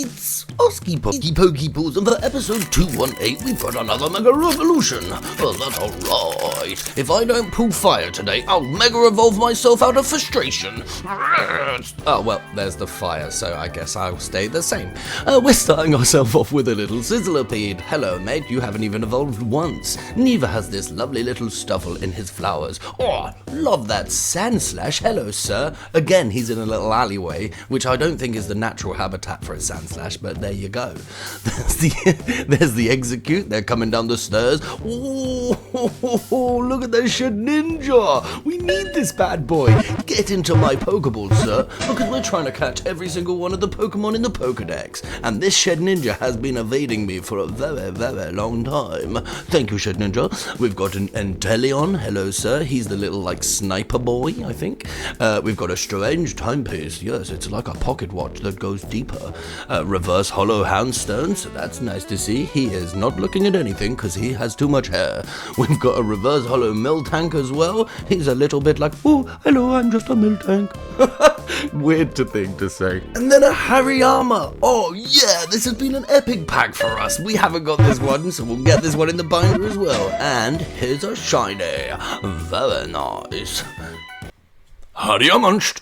It's Oscypocy Pokeballs, and for episode 218 we've got another Mega Revolution. Well, that's alright. If I don't pull fire today, I'll Mega Evolve myself out of frustration. Oh, well, there's the fire, so I guess I'll stay the same. We're starting ourselves off with a little Sizzlipede. Hello, mate, you haven't even evolved once. Neither has this lovely little Stuffle in his flowers. Oh, love that Sandslash. Hello, sir. Again, he's in a little alleyway, which I don't think is the natural habitat for a Sandslash, but there you go. There's the Execute. They're coming down the stairs. Oh, look at that Shed Ninja. We need this bad boy. Get into my Pokeball, sir, because we're trying to catch every single one of the Pokemon in the Pokedex. And this Shed Ninja has been evading me for a very, very long time. Thank you, Shed Ninja. We've got an Enteleon. Hello, sir. He's the little, sniper boy, I think. We've got a strange timepiece. Yes, it's like a pocket watch that goes deeper. Reverse Hollow Houndstone, so that's nice to see. He is not looking at anything because he has too much hair. We've got a Reverse Hollow Miltank as well. He's a little bit like, oh, hello, I'm just a Miltank. Weird thing to say. And then a Hariyama. Oh yeah, this has been an epic pack for us. We haven't got this one, so we'll get this one in the binder as well. And here's a shiny. Very nice. Hariyama.